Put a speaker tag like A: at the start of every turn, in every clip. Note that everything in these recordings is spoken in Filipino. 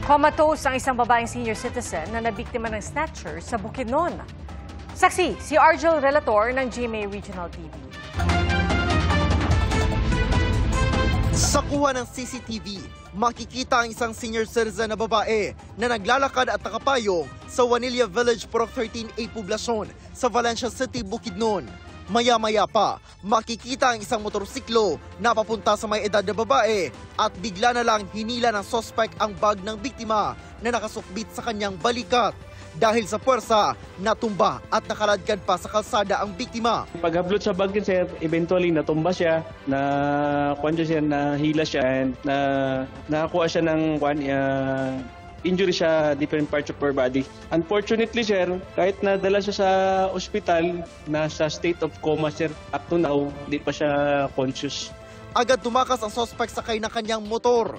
A: Comatose ang isang babaeng senior citizen na nabiktima ng snatcher sa Bukidnon. Saksi, si Argel Relator ng GMA Regional TV.
B: Sa kuha ng CCTV, makikita ang isang senior citizen na babae na naglalakad at nakapayong sa Juanilla Village, Purok 13A Poblacion sa Valencia City, Bukidnon. Maya-maya pa, makikita ang isang motorsiklo na papunta sa may edad na babae at bigla na lang hinila ng suspect ang bag ng biktima na nakasukbit sa kanyang balikat. Dahil sa puwersa, natumba at nakaladkad pa sa kalsada ang biktima.
C: Paghablot sa bag sir, eventually natumba siya, nahila siya, and nakakuha siya ng injury siya different parts of her body. Unfortunately sir, kahit nadala siya sa ospital, nasa state of coma sir, up to now, hindi pa siya conscious.
B: Agad tumakas ang suspect sakay ng kanyang motor.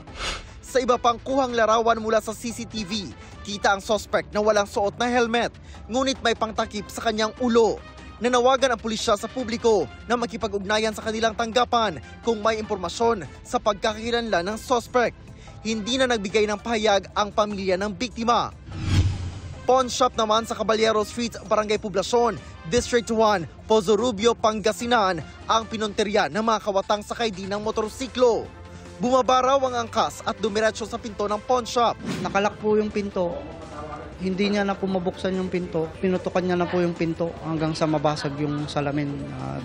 B: Sa iba pang kuhang larawan mula sa CCTV, kita ang suspect na walang suot na helmet, ngunit may pangtakip sa kanyang ulo. Nanawagan ang pulisya sa publiko na makipag-ugnayan sa kanilang tanggapan kung may impormasyon sa pagkakakilanlan ng suspect. Hindi na nagbigay ng pahayag ang pamilya ng biktima. Pawn shop naman sa Caballero Street, Barangay Poblacion, District 1, Pozo Rubio, Pangasinan ang pinunterya ng mga kawatang sakay din ng motorsiklo. Bumaba raw ang angkas at dumiretso sa pinto ng pawn shop.
D: Nakalak po yung pinto. Hindi niya na po mabuksan yung pinto. Pinutukan niya na po yung pinto hanggang sa mabasag yung salamin.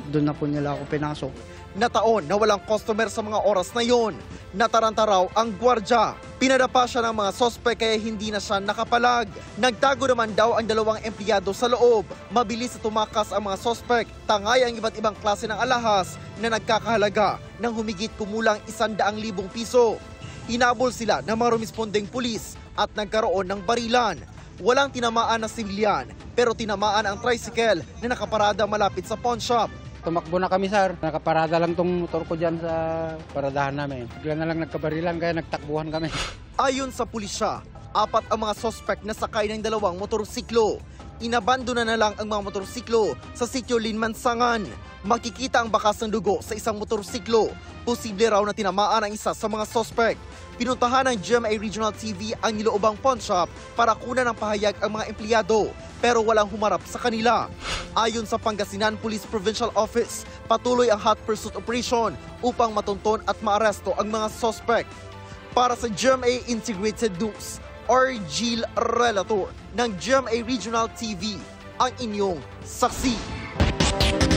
D: Doon na po nila ako pinasok.
B: Nataon na walang customer sa mga oras na yon. Nataranta raw ang gwardya. Pinadapa siya ng mga sospek kaya hindi na siya nakapalag. Nagtago naman daw ang dalawang empleyado sa loob. Mabilis na tumakas ang mga sospek. Tangay ang iba't ibang klase ng alahas na nagkakahalaga ng humigit kumulang 100,000 piso. Hinabol sila ng mga rumispondeng pulis at nagkaroon ng barilan. Walang tinamaan na sibilyan pero tinamaan ang tricycle na nakaparada malapit sa pawn shop.
D: Tumakbo na kami sir. Nakaparada lang tong motor ko dyan sa paradahan namin. Bigla na lang nagkabarilan kaya nagtakbuhan kami.
B: Ayon sa pulisya, 4 ang mga suspect na sakay ng dalawang motorsiklo. Inabandona na lang ang mga motorsiklo sa sitio Linmansangan. Makikita ang bakas ng dugo sa isang motorsiklo. Posible raw na tinamaan ang isa sa mga suspect. Pinuntahan ng GMA Regional TV ang niloobang pawn shop para kunan ng pahayag ang mga empleyado pero walang humarap sa kanila. Ayon sa Pangasinan Police Provincial Office, patuloy ang hot pursuit operation upang matunton at maaresto ang mga suspect. Para sa GMA Integrated News, Argel Relator ng GMA Regional TV, ang inyong saksi.